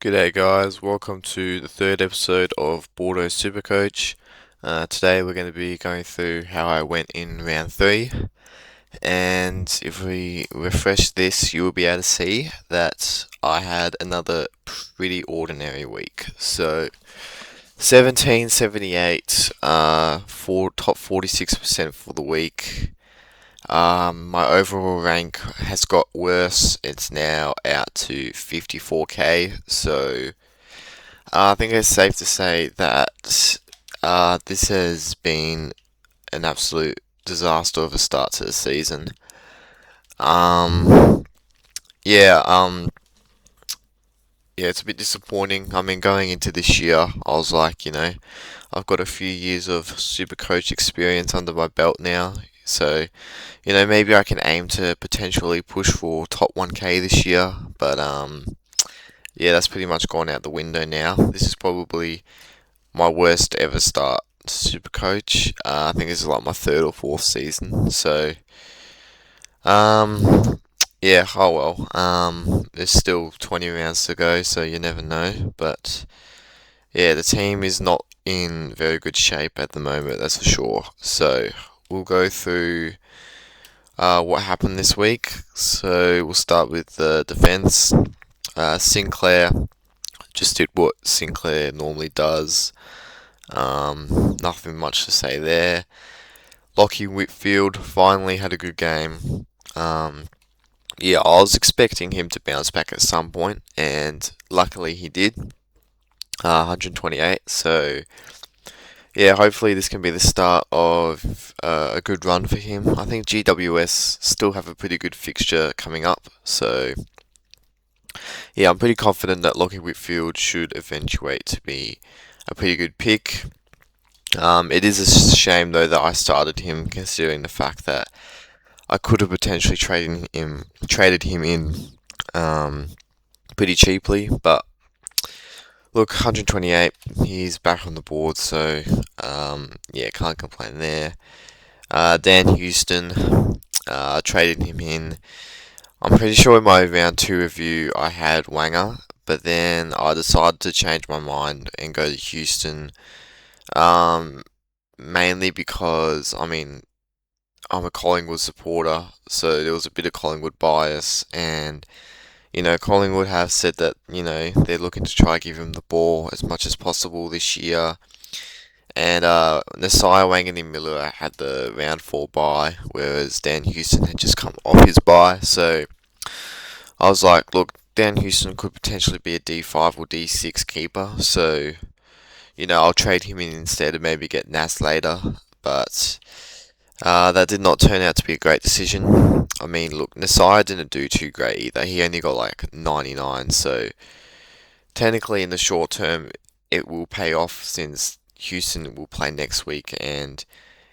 G'day guys, welcome to the third episode of Bordeaux Supercoach. Today we're going to be going through how I went in round 3, and if we refresh this you will be able to see that I had another pretty ordinary week. So 1778 for top 46% for the week. My overall rank has got worse. It's now out to 54k, so I think it's safe to say that this has been an absolute disaster of a start to the season. Um, yeah, yeah, it's a bit disappointing. I mean, going into this year, I was like, I've got a few years of Supercoach experience under my belt now, so maybe I can aim to potentially push for top 1k this year, but yeah, that's pretty much gone out the window now. This is probably my worst ever start to Supercoach. I think this is like my third or fourth season. So, yeah, oh well. There's still 20 rounds to go, so you never know. But yeah, the team is not in very good shape at the moment, that's for sure. So we'll go through what happened this week. So we'll start with the defense. Sinclair just did what Sinclair normally does. Nothing much to say there. Lockie Whitfield finally had a good game. Yeah, I was expecting him to bounce back at some point, and luckily he did. 128. So yeah, hopefully this can be the start of a good run for him. I think GWS still have a pretty good fixture coming up, so yeah, I'm pretty confident that Lockie Whitfield should eventuate to be a pretty good pick. It is a shame though that I started him, considering the fact that I could have potentially traded him in pretty cheaply. But look, 128, he's back on the board, so yeah, can't complain there. Dan Houston, traded him in. I'm pretty sure in my round 2 review I had Wanger, but then I decided to change my mind and go to Houston. Mainly because, I mean, I'm a Collingwood supporter, so there was a bit of Collingwood bias, and Collingwood have said that they're looking to try give him the ball as much as possible this year. And Nasiah Wanganeen-Miller had the round 4 bye, whereas Dan Houston had just come off his bye. So I was like, look, Dan Houston could potentially be a D5 or D6 keeper, so I'll trade him in instead and maybe get Nas later. But that did not turn out to be a great decision. I mean, look, Nasiah didn't do too great either. He only got like 99, so technically in the short term it will pay off since Houston will play next week, and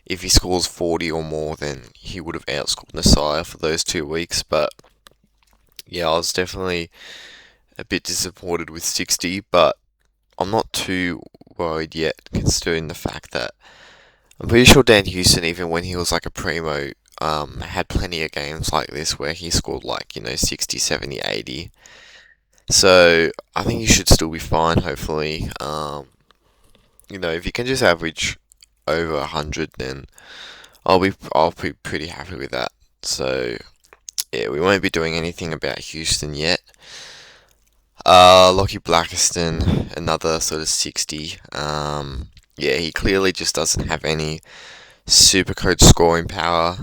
if he scores 40 or more, then he would have outscored Nasiah for those 2 weeks. But yeah, I was definitely a bit disappointed with 60, but I'm not too worried yet, considering the fact that I'm pretty sure Dan Houston, even when he was like a primo, had plenty of games like this where he scored like 60, 70, 80. So I think he should still be fine, hopefully. If you can just average over 100, then I'll be pretty happy with that. So yeah, we won't be doing anything about Houston yet. Lockie Blackiston, another sort of 60. Yeah, he clearly just doesn't have any Supercoach scoring power.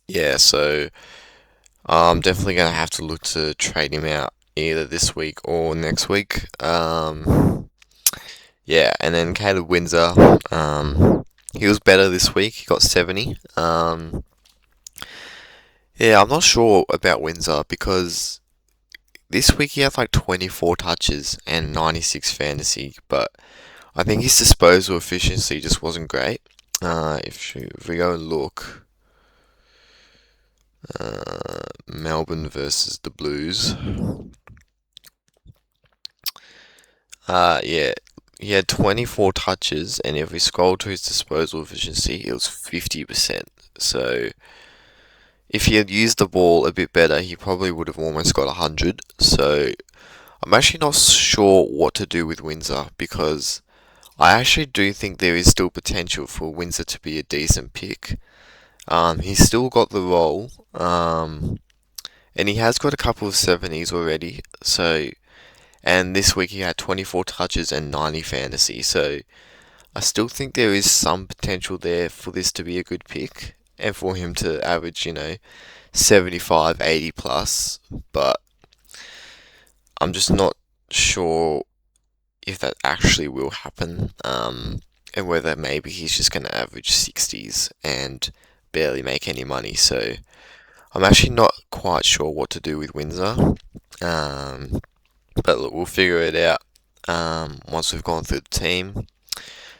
Yeah, so I'm definitely going to have to look to trade him out either this week or next week. Yeah, and then Caleb Windsor, he was better this week. He got 70. Yeah, I'm not sure about Windsor because this week he had like 24 touches and 96 fantasy, but I think his disposal efficiency just wasn't great. If we go and look, Melbourne versus the Blues. Yeah, he had 24 touches, and if we scroll to his disposal efficiency, it was 50%. So if he had used the ball a bit better, he probably would have almost got 100. So I'm actually not sure what to do with Windsor because I actually do think there is still potential for Windsor to be a decent pick. He's still got the role, and he has got a couple of 70s already. So, and this week he had 24 touches and 90 fantasy. So I still think there is some potential there for this to be a good pick and for him to average, 75, 80 plus. But I'm just not sure if that actually will happen, and whether maybe he's just going to average 60s and barely make any money. So I'm actually not quite sure what to do with Windsor. Um, but look, we'll figure it out once we've gone through the team.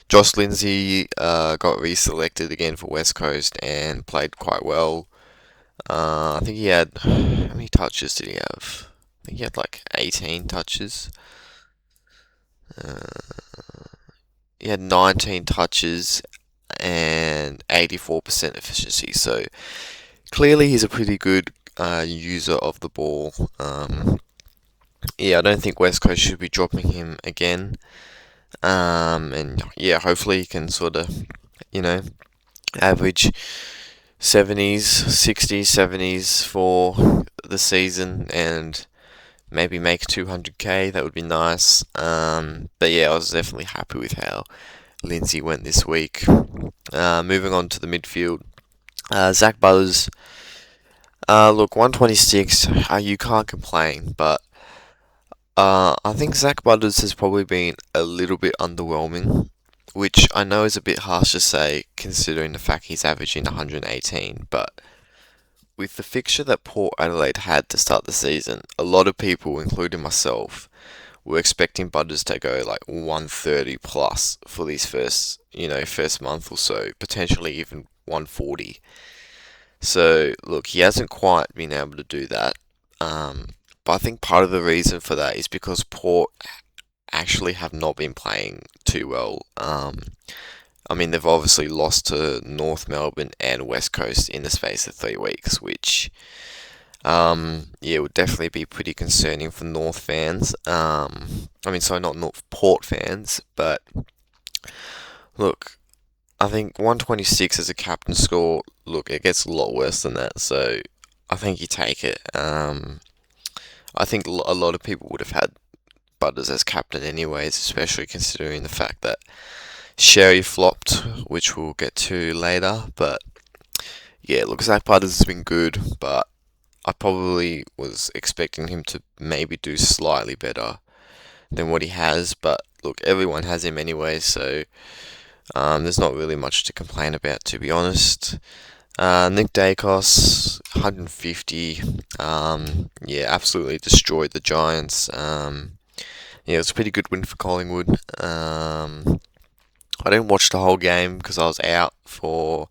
Josh Lindsay got reselected again for West Coast and played quite well. I think he had, how many touches did he have? I think he had like 18 touches. Uh, he had 19 touches and 84% efficiency. So clearly he's a pretty good user of the ball. Yeah, I don't think West Coast should be dropping him again. And yeah, hopefully he can sort of, average 70s, 60s, 70s for the season and maybe make 200k. That would be nice. But yeah, I was definitely happy with how Lindsay went this week. Moving on to the midfield. Zach Butters. Look, 126. You can't complain, but I think Zach Butters has probably been a little bit underwhelming, which I know is a bit harsh to say considering the fact he's averaging 118. But with the fixture that Port Adelaide had to start the season, a lot of people, including myself, were expecting Butters to go like 130 plus for these first month or so, potentially even 140. So look, he hasn't quite been able to do that. But I think part of the reason for that is because Port actually have not been playing too well. I mean, they've obviously lost to North Melbourne and West Coast in the space of 3 weeks, which, yeah, would definitely be pretty concerning for North fans. I mean, sorry, not North Port fans, but look, I think 126 as a captain score, look, it gets a lot worse than that, so I think you take it. I think a lot of people would have had Butters as captain anyways, especially considering the fact that Sherry flopped, which we'll get to later. But yeah, looks like Butters has been good, but I probably was expecting him to maybe do slightly better than what he has. But look, everyone has him anyway, so there's not really much to complain about, to be honest. Nick Dacos, 150. Yeah, absolutely destroyed the Giants. Yeah, it was a pretty good win for Collingwood. I didn't watch the whole game because I was out for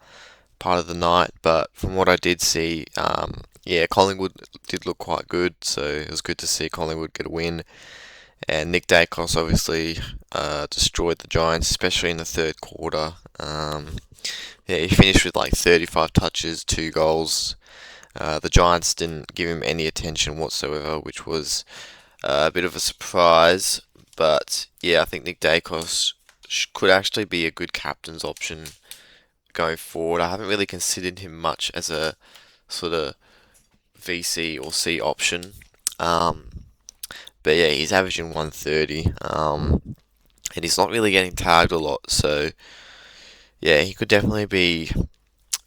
part of the night, but from what I did see, yeah, Collingwood did look quite good, so it was good to see Collingwood get a win. And Nick Dacos obviously destroyed the Giants, especially in the third quarter. Yeah, he finished with like 35 touches, 2 goals. The Giants didn't give him any attention whatsoever, which was a bit of a surprise. But yeah, I think Nick Dacos could actually be a good captain's option going forward. I haven't really considered him much as a sort of VC or C option. But yeah, he's averaging 130. And he's not really getting tagged a lot. So yeah, he could definitely be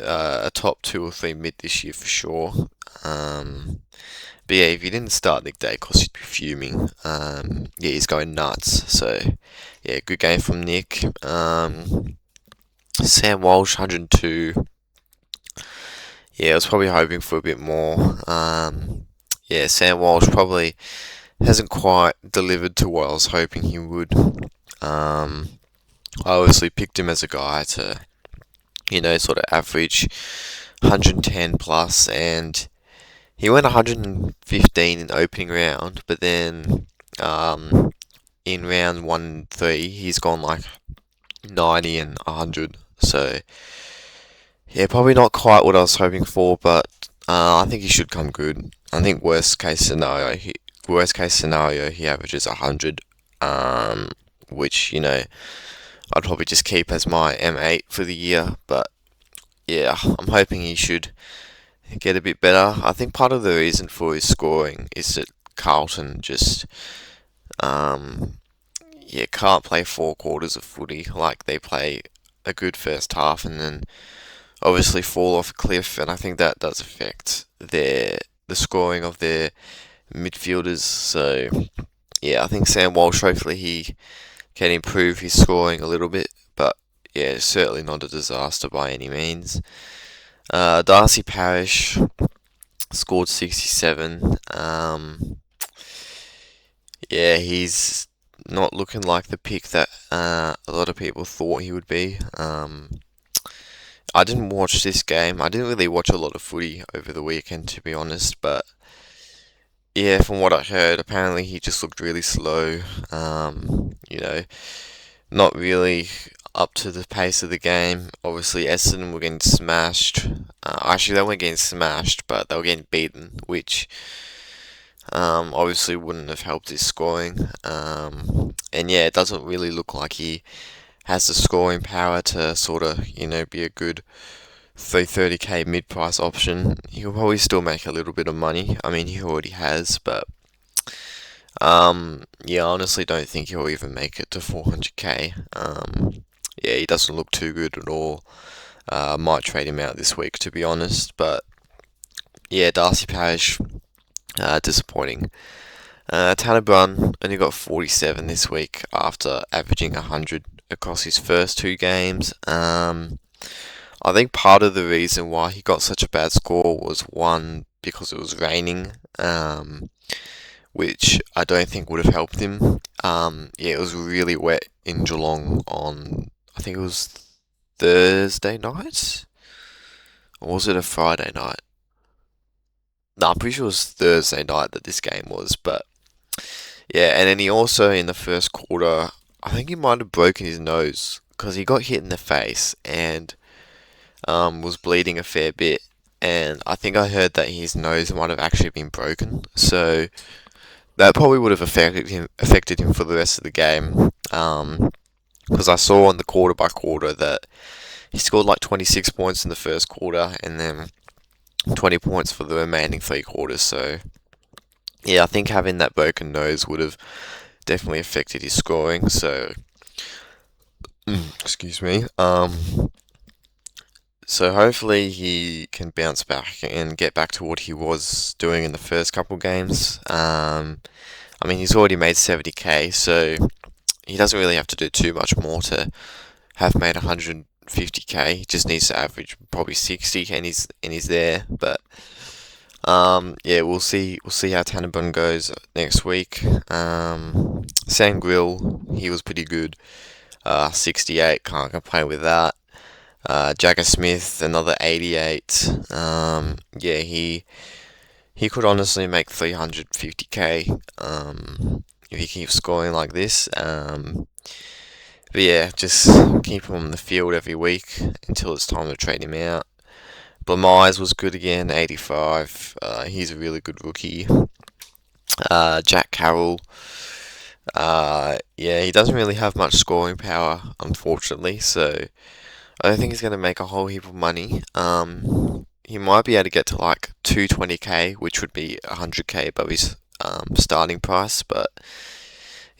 a top 2 or 3 mid this year for sure. But yeah, if you didn't start Nick Dacos, you'd be fuming. Yeah, he's going nuts. So yeah, good game from Nick. Sam Walsh, 102. Yeah, I was probably hoping for a bit more. Yeah, Sam Walsh probably hasn't quite delivered to what I was hoping he would. I obviously picked him as a guy to, sort of average 110 plus, and he went 115 in the opening round, but then in round 1 and 3, he's gone like 90 and 100. So yeah, probably not quite what I was hoping for, but I think he should come good. I think worst case scenario he averages 100, which I'd probably just keep as my M8 for the year. But yeah, I'm hoping he should get a bit better. I think part of the reason for his scoring is that Carlton just um, can't play 4 quarters of footy. Like, they play a good first half and then obviously fall off a cliff, and I think that does affect the scoring of their midfielders. So yeah, I think Sam Walsh, hopefully he can improve his scoring a little bit, but yeah, certainly not a disaster by any means. Darcy Parish scored 67. Yeah, he's not looking like the pick that a lot of people thought he would be. I didn't watch this game. I didn't really watch a lot of footy over the weekend, to be honest. But yeah, from what I heard, apparently he just looked really slow. Not really up to the pace of the game. Obviously, Essendon were getting smashed. Actually, they weren't getting smashed, but they were getting beaten, which obviously wouldn't have helped his scoring. And yeah, it doesn't really look like he has the scoring power to sort of, be a good 330k mid-price option. He'll probably still make a little bit of money. I mean, he already has, but yeah, I honestly don't think he'll even make it to 400k. Yeah, he doesn't look too good at all. Might trade him out this week, to be honest. But yeah, Darcy Parish, disappointing. Tanner Brunn only got 47 this week after averaging 100 across his first 2 games. I think part of the reason why he got such a bad score was, one, because it was raining, which I don't think would have helped him. Yeah, it was really wet in Geelong on, I think it was Thursday night? Or was it a Friday night? No, I'm pretty sure it was Thursday night that this game was, but yeah, and then he also, in the first quarter, I think he might have broken his nose because he got hit in the face and was bleeding a fair bit. And I think I heard that his nose might have actually been broken, so that probably would have affected him for the rest of the game. Because I saw on the quarter by quarter that he scored like 26 points in the first quarter and then 20 points for the remaining 3 quarters. So yeah, I think having that broken nose would have definitely affected his scoring. So excuse me. So hopefully he can bounce back and get back to what he was doing in the first couple games. I mean, he's already made 70k, so he doesn't really have to do too much more to have made 150k. He just needs to average probably 60, and he's there. But yeah, we'll see how Tannenbaum goes next week. Sam Grill, he was pretty good. 68, can't complain with that. Jagger Smith, another 88. Yeah, he could honestly make 350k if he keeps scoring like this. But yeah, just keep him on the field every week until it's time to trade him out. Blamires was good again, 85. He's a really good rookie. Jack Carroll. Yeah, he doesn't really have much scoring power, unfortunately, so I don't think he's going to make a whole heap of money. He might be able to get to like 220k, which would be 100k above his starting price, but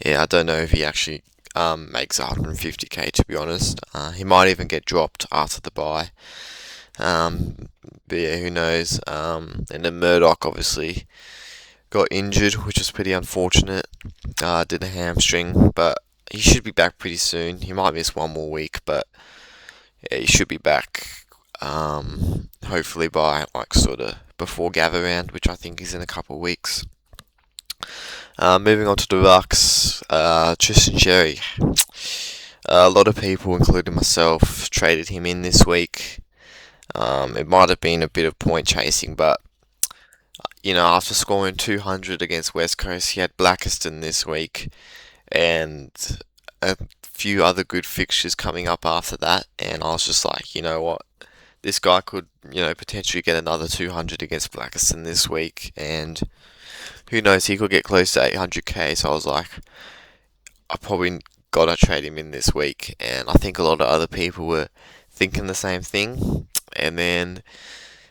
yeah, I don't know if he actually makes 150k, to be honest. He might even get dropped after the bye. But yeah, who knows? And then Murdoch obviously got injured, which was pretty unfortunate. Did a hamstring, but he should be back pretty soon. He might miss one more week, but yeah, he should be back. Hopefully by like sort of before gather round, which I think is in a couple of weeks. Moving on to the Rucks, Tristan Xerri. A lot of people, including myself, traded him in this week. It might have been a bit of point chasing, but after scoring 200 against West Coast, he had Blackiston this week, and a few other good fixtures coming up after that, and I was just like, you know what, this guy could, potentially get another 200 against Blackiston this week, and who knows, he could get close to 800k. So I was like, I probably gotta trade him in this week, and I think a lot of other people were thinking the same thing. And then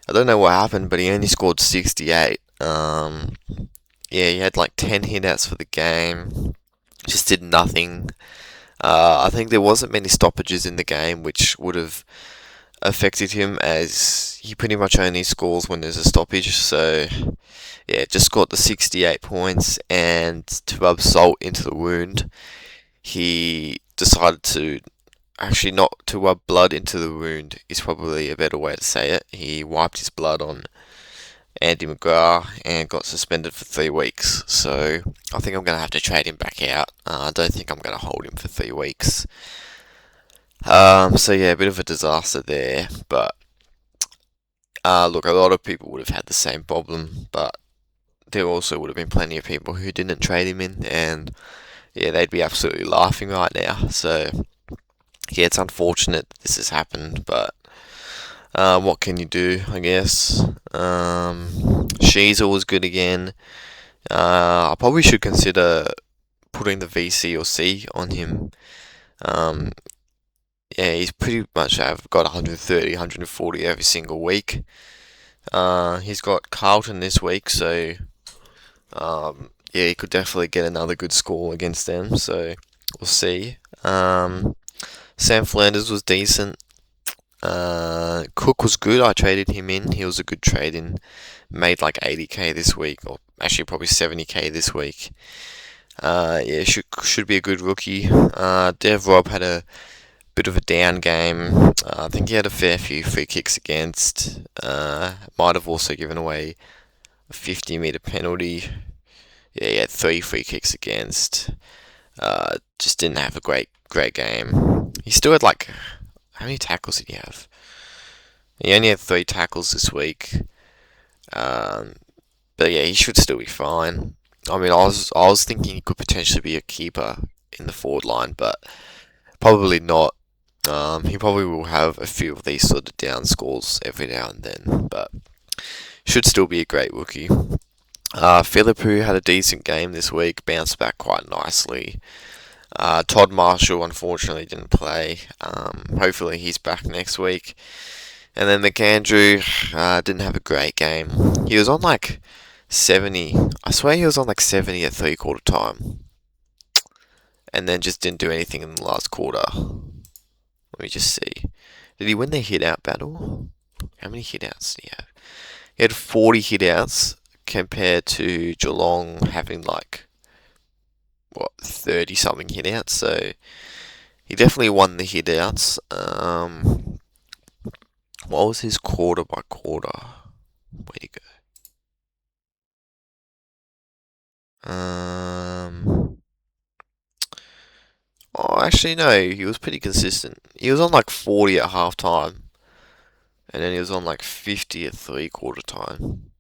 I don't know what happened, but he only scored 68. Yeah, he had like 10 hitouts for the game, just did nothing. I think there wasn't many stoppages in the game, which would have affected him, as he pretty much only scores when there's a stoppage. So yeah, just scored the 68 points, and to rub salt into the wound, he decided to actually, not to rub blood into the wound is probably a better way to say it. He wiped his blood on Andy McGrath and got suspended for 3 weeks. So I think I'm going to have to trade him back out. I don't think I'm going to hold him for 3 weeks. So yeah, a bit of a disaster there. But look, a lot of people would have had the same problem, but there also would have been plenty of people who didn't trade him in, and yeah, they'd be absolutely laughing right now. So yeah, it's unfortunate this has happened, but what can you do, I guess. Sheezer was good again. I probably should consider putting the VC or C on him. Yeah, he's pretty much got 130, 140 every single week. He's got Carlton this week, so yeah, he could definitely get another good score against them. So we'll see. Sam Flanders was decent. Cook was good. I traded him in. He was a good trade in. Made like 80k this week, or actually probably 70k this week. Yeah, should be a good rookie. Dev Rob had a bit of a down game. I think he had a fair few free kicks against. Might have also given away a 50-meter penalty. Yeah, he had 3 free kicks against. Just didn't have a great game. He still had like, how many tackles did he have? He only had 3 tackles this week. But yeah, he should still be fine. I mean, I was thinking he could potentially be a keeper in the forward line, but probably not. He probably will have a few of these sort of down scores every now and then, but should still be a great rookie. Philippou had a decent game this week, bounced back quite nicely. Todd Marshall unfortunately didn't play. Hopefully he's back next week. And then McAndrew didn't have a great game. He was on like 70. I swear he was on like 70 at 3/4 time. And then just didn't do anything in the last quarter. Let me just see. Did he win the hit-out battle? How many hit-outs did he have? He had 40 hit-outs compared to Geelong having like, 30-something hit-outs. So he definitely won the hit-outs. What was his quarter by quarter? Where'd he go? Oh, actually, no. He was pretty consistent. He was on like 40 at half time, and then he was on like 50 at 3/4 time.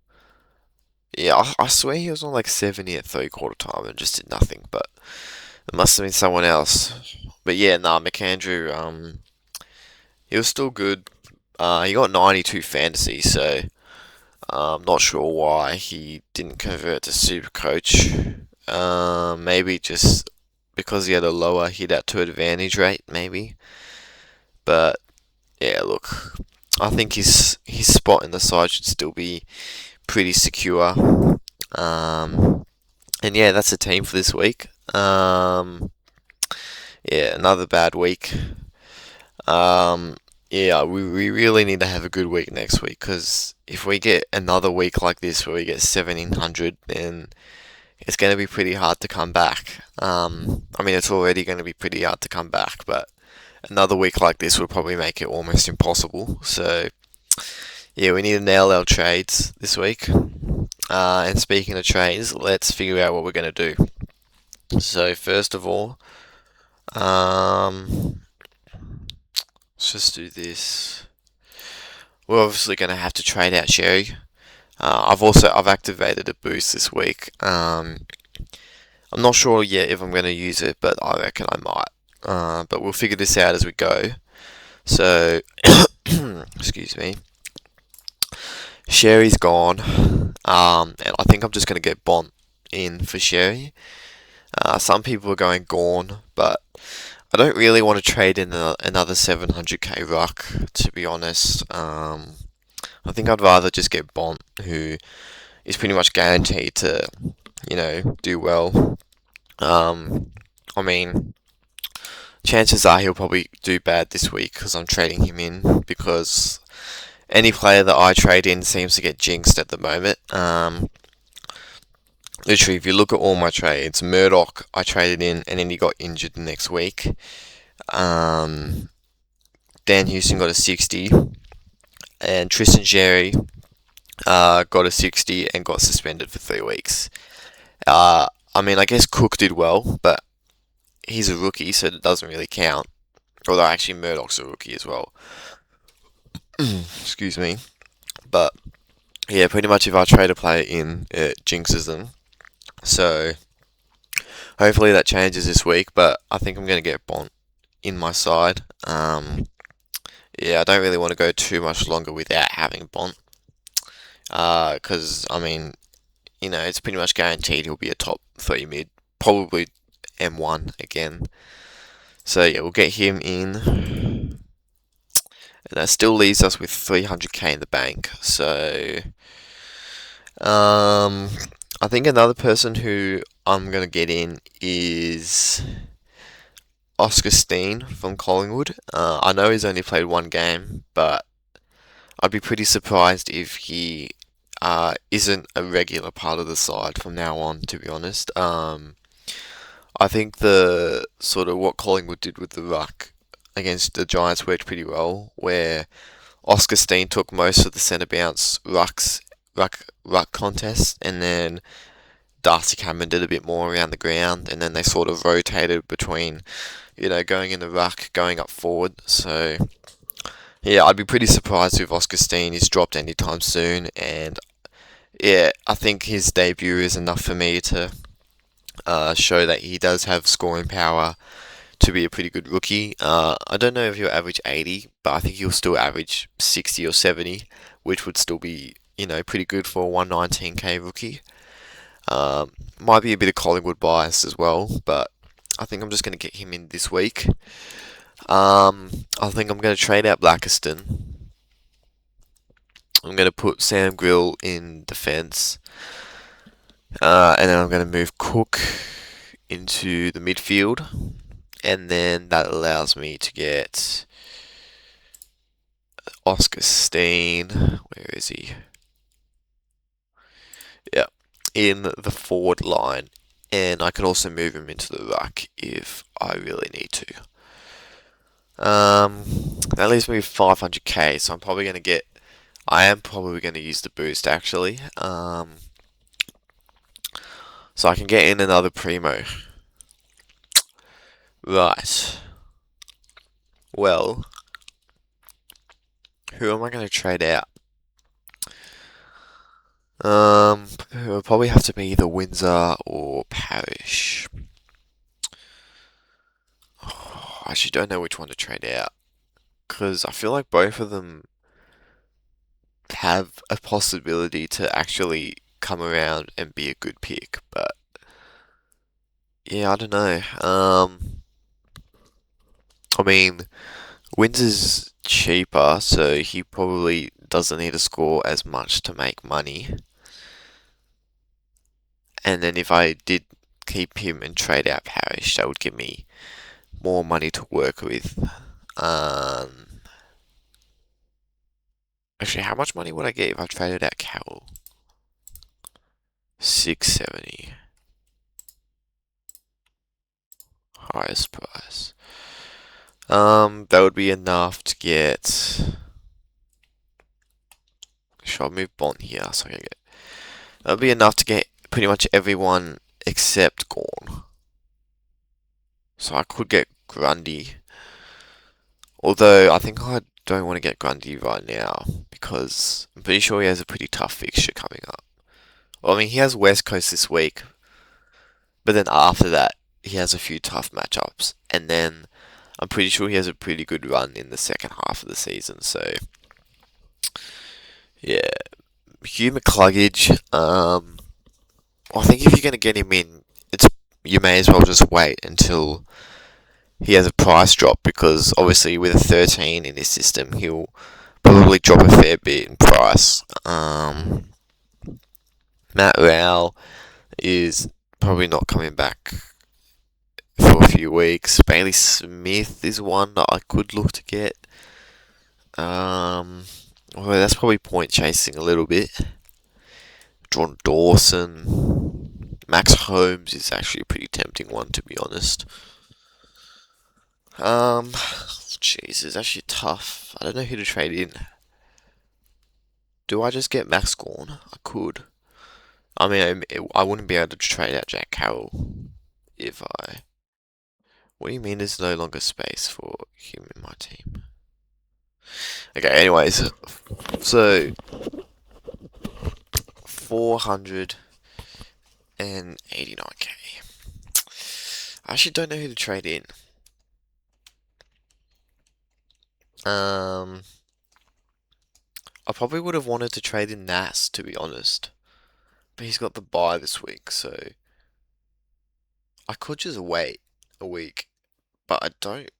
Yeah, I swear he was on like 70 at 3/4 time and just did nothing. But it must have been someone else. But yeah, nah, McAndrew. He was still good. He got 92 fantasy, so I'm not sure why he didn't convert to Supercoach. Maybe just because he had a lower hit out to advantage rate, maybe. But yeah, look, I think his spot in the side should still be pretty secure. And yeah, that's the team for this week. Yeah, another bad week. Yeah, we really need to have a good week next week, because if we get another week like this where we get 1700, then it's going to be pretty hard to come back. I mean, it's already going to be pretty hard to come back, but another week like this would probably make it almost impossible. So, yeah, we need to nail our trades this week. And speaking of trades, let's figure out what we're going to do. So, first of all, let's just do this. We're obviously going to have to trade out Sherry. I've activated a boost this week. I'm not sure yet if I'm going to use it, but I reckon I might. But we'll figure this out as we go. So excuse me. Sherry's gone. And I think I'm just going to get Bont in for Sherry. Some people are going Gorn, but I don't really want to trade in another 700k ruck, to be honest. I think I'd rather just get Bont, who is pretty much guaranteed to, do well. I mean, chances are he'll probably do bad this week because I'm trading him in because any player that I trade in seems to get jinxed at the moment. Literally, if you look at all my trades, Murdoch I traded in and then he got injured the next week. Dan Houston got a 60, and Tristan Jerry got a 60 and got suspended for 3 weeks. I guess Cook did well, but he's a rookie, so it doesn't really count. Although actually Murdoch's a rookie as well. Excuse me. But yeah, pretty much if I trade a player in, it jinxes them. So hopefully that changes this week, but I think I'm going to get Bont in my side. Yeah, I don't really want to go too much longer without having Bont. Because, it's pretty much guaranteed he'll be a top 3 mid. Probably M1 again. So yeah, we'll get him in. And that still leaves us with 300k in the bank. So, I think another person who I'm going to get in is Oscar Steen from Collingwood. I know he's only played one game, but I'd be pretty surprised if he isn't a regular part of the side from now on, to be honest. I think the sort of what Collingwood did with the ruck against the Giants worked pretty well, where Oscar Steen took most of the centre bounce ruck contests, and then Darcy Cameron did a bit more around the ground, and then they sort of rotated between, going in the ruck, going up forward. So yeah, I'd be pretty surprised if Oscar Steen is dropped anytime soon, and yeah, I think his debut is enough for me to show that he does have scoring power to be a pretty good rookie. I don't know if he'll average 80, but I think he'll still average 60 or 70, which would still be, pretty good for a 119k rookie. Might be a bit of Collingwood bias as well, but I think I'm just going to get him in this week. I think I'm going to trade out Blackiston. I'm going to put Sam Grill in defence. And then I'm going to move Cook into the midfield. And then that allows me to get Oscar Steen. Where is he? Yeah, in the forward line. And I can also move him into the ruck if I really need to. That leaves me with 500k, so I am probably going to use the boost actually. So I can get in another Primo. Right. Well, who am I going to trade out? It'll probably have to be either Windsor or Parrish. I actually don't know which one to trade out, because I feel like both of them have a possibility to actually come around and be a good pick, but yeah, I don't know. I mean, Windsor's cheaper, so he probably doesn't need to score as much to make money. And then if I did keep him and trade out Parrish, that would give me more money to work with. Actually, how much money would I get if I traded out Carroll? 670. Highest price. That would be enough to get. Should I move Bont here so I can get? That would be enough to get pretty much everyone except Gorn. So I could get Grundy. Although I think I don't want to get Grundy right now because I'm pretty sure he has a pretty tough fixture coming up. Well, he has West Coast this week, but then after that he has a few tough matchups, and then I'm pretty sure he has a pretty good run in the second half of the season. So yeah, Hugh McCluggage. I think if you're going to get him in, it's you may as well just wait until he has a price drop because obviously with a 13 in his system, he'll probably drop a fair bit in price. Matt Rowell is probably not coming back for a few weeks. Bailey Smith is one that I could look to get. Well, that's probably point chasing a little bit. John Dawson, Max Holmes is actually a pretty tempting one to be honest. Jeez, it's actually tough. I don't know who to trade in. Do I just get Max Gorn? I could. I mean, I wouldn't be able to trade out Jack Carroll if I. What do you mean there's no longer space for him in my team? Okay, anyways, so 489k. I actually don't know who to trade in. I probably would have wanted to trade in Nas to be honest, but he's got the bye this week, so I could just wait a week. But I don't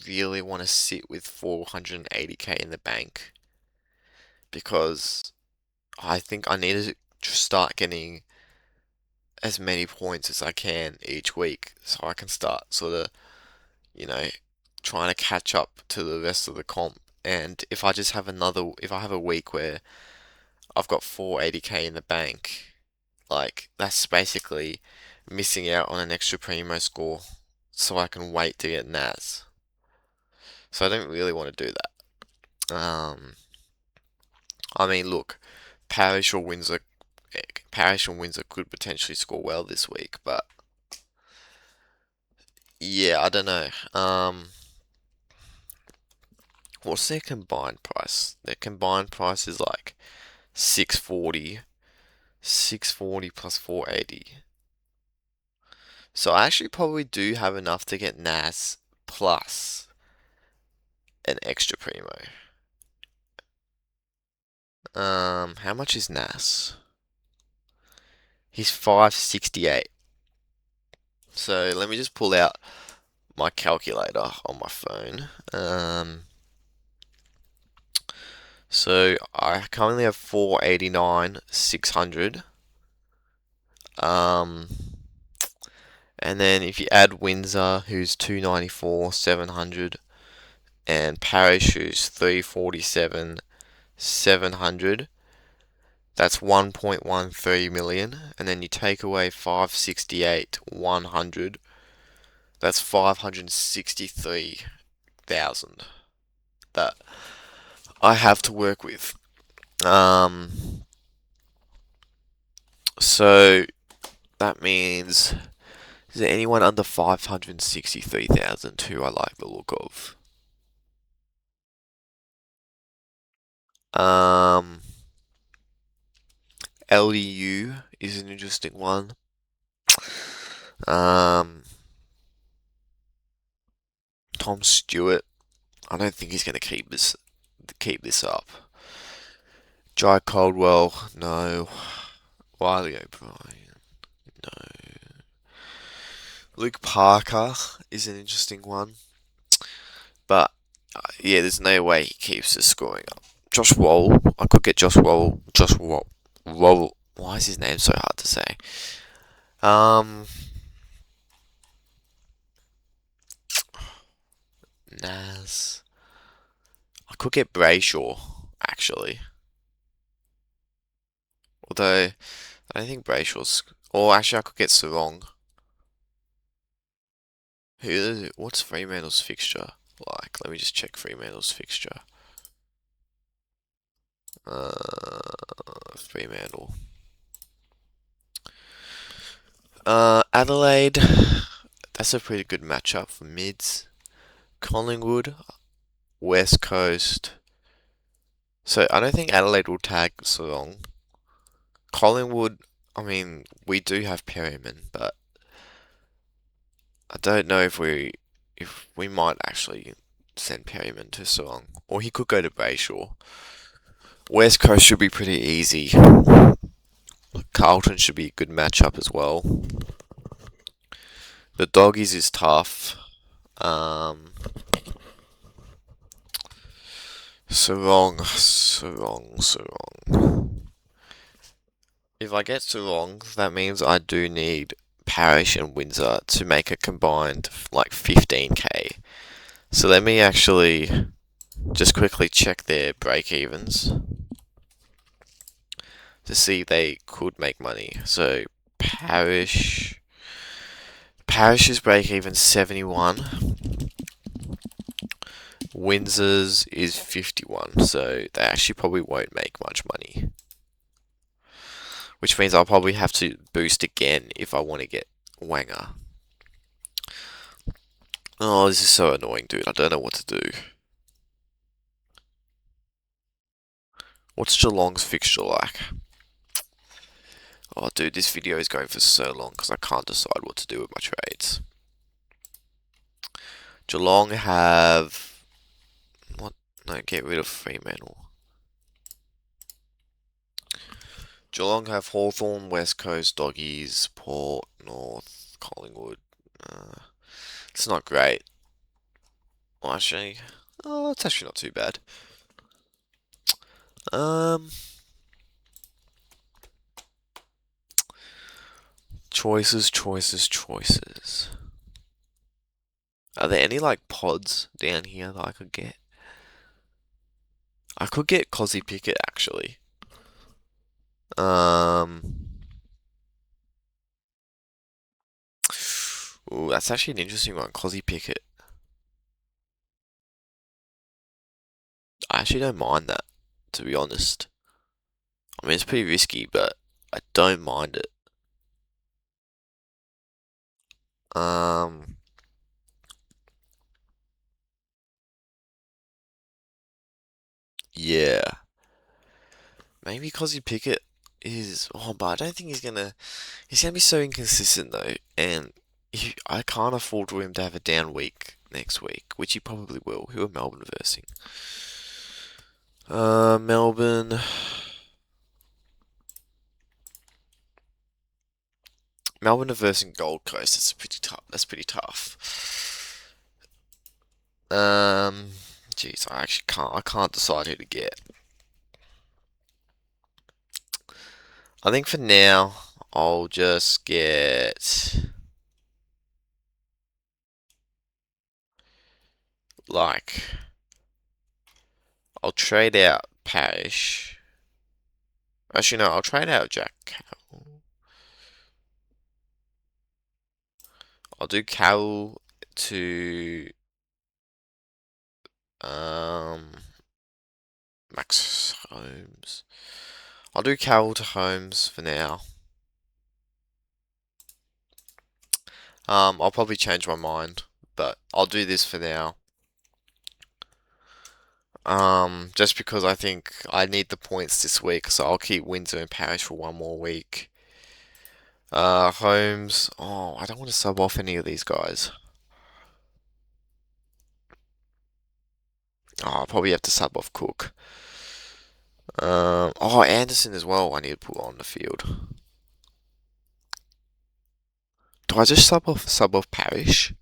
really want to sit with 480k in the bank because I think I need to start getting as many points as I can each week so I can start sort of, you know, trying to catch up to the rest of the comp. And if I just have if I have a week where I've got 480k in the bank, like that's basically missing out on an extra primo score so I can wait to get Naz. So I don't really want to do that. I mean, look, Parish or Windsor, Parish and Windsor could potentially score well this week, but yeah, I don't know. What's their combined price? Their combined price is like 640, 640 plus 480. So I actually probably do have enough to get Nas plus an extra primo. How much is Nas? He's 568. So let me just pull out my calculator on my phone. So I currently have 489, 600. Um, and then if you add Windsor, who's 294, 700, and Parish, who's 347, 700, that's 1.13 million. And then you take away 568, 100, that's 563,000 that I have to work with. So that means, is there anyone under 563,000 who I like the look of? LDU is an interesting one. Tom Stewart, I don't think he's going to keep this up. Jai Caldwell, no. Wiley O'Brien, no. Luke Parker is an interesting one. But, yeah, there's no way he keeps the scoring up. Josh Wall, I could get Josh Wall. Why is his name so hard to say? Nas. I could get Brayshaw, actually. Although, I don't think Brayshaw's... Or actually, I could get Sarong. What's Fremantle's fixture like? Let me just check Fremantle's fixture. Fremantle. Adelaide. That's a pretty good matchup for mids. Collingwood. West Coast. So I don't think Adelaide will tag Sarong. Collingwood, I mean, we do have Perryman, but I don't know if we might actually send Perryman to Sarong. Or he could go to Bayshore. West Coast should be pretty easy. Carlton should be a good matchup as well. The Doggies is tough. Um, Sarong. If I get Sarong, that means I do need Parish and Windsor to make a combined like 15k. So let me actually just quickly check their break evens to see if they could make money. So Parish's break even 71. Windsor's is 51, so they actually probably won't make much money. Which means I'll probably have to boost again if I want to get Wanger. Oh, this is so annoying, dude. I don't know what to do. What's Geelong's fixture like? Oh, dude, this video is going for so long because I can't decide what to do with my trades. Geelong have... What? No, get rid of Fremantle. Geelong have Hawthorn, West Coast, Doggies, Port, North, Collingwood. It's not great. Well, actually, it's actually not too bad. Choices. Are there any like pods down here that I could get? I could get Cozzy Pickett actually. Ooh, that's actually an interesting one, Cozzy Pickett. I actually don't mind that, to be honest. I mean, it's pretty risky, but I don't mind it. Yeah. Maybe Cozzy Pickett is. Oh, but I don't think he's gonna. He's gonna be so inconsistent though, and I can't afford for him to have a down week next week, which he probably will. Who are Melbourne versing? Melbourne. Melbourne are versing Gold Coast. That's pretty tough. That's pretty tough. Jeez, I actually can't. I can't decide who to get. I think for now, I'll just get like I'll trade out Parish. Actually, no, I'll trade out Jack Carroll. I'll do Carroll to Max Holmes. I'll do Carroll to Holmes for now. I'll probably change my mind, but I'll do this for now. Just because I think I need the points this week, so I'll keep Windsor and Parish for one more week. Holmes. Oh, I don't want to sub off any of these guys. Oh, I'll probably have to sub off Cook. Oh, Anderson as well. I need to put on the field. Do I just sub off Parish?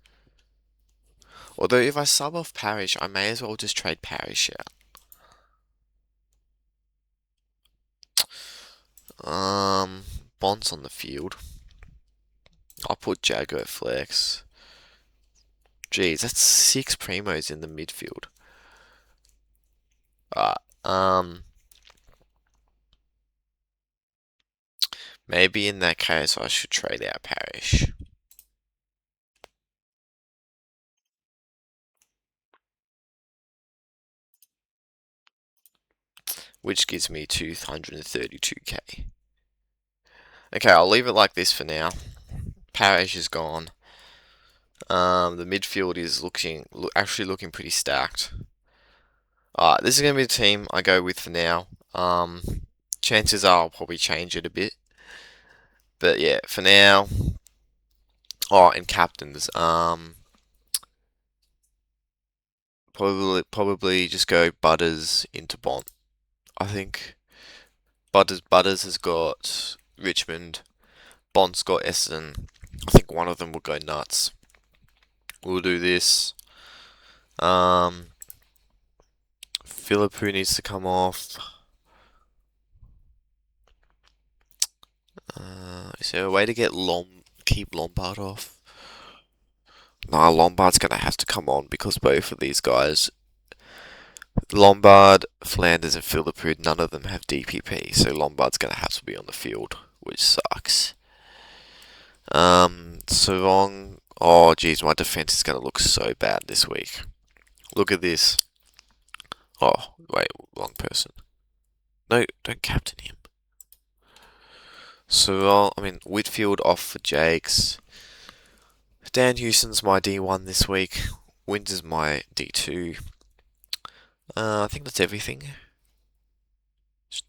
Although if I sub off Parish, I may as well just trade Parish out. Bonds on the field. I'll put Jago flex. Jeez, that's 6 primos in the midfield. Maybe in that case I should trade out Parish. Which gives me 232k. Okay, I'll leave it like this for now. Parish is gone. The midfield is actually looking pretty stacked. This is going to be the team I go with for now. Chances are I'll probably change it a bit. But yeah, for now. Oh, and captains. Probably just go Butters into Bont. I think Butters has got Richmond. Bont's got Essendon. I think one of them will go nuts. We'll do this. Um, Philippou needs to come off. Is there a way to get keep Lombard off? Nah, Lombard's gonna have to come on because both of these guys, Lombard, Flanders, and Philippou, none of them have DPP, so Lombard's gonna have to be on the field, which sucks. Sarong. Oh, geez, my defense is gonna look so bad this week. Look at this. Oh, wait, wrong person. No, don't captain him. So, Whitfield off for Jakes. Dan Houston's my D1 this week. Winter's my D2. I think that's everything.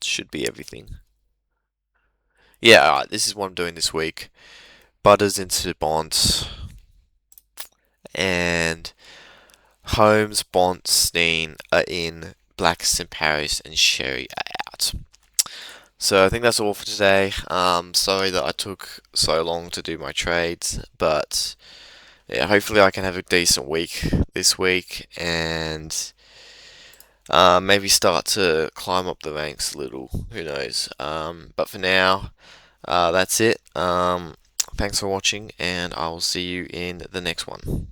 Should be everything. Yeah, alright, this is what I'm doing this week. Butters into Bont. And Holmes, Bont, Steen are in. Blackson, Paris, and Sherry are out. So I think that's all for today. Sorry that I took so long to do my trades, but yeah, hopefully I can have a decent week this week and maybe start to climb up the ranks a little. Who knows? But for now, that's it. Thanks for watching, and I will see you in the next one.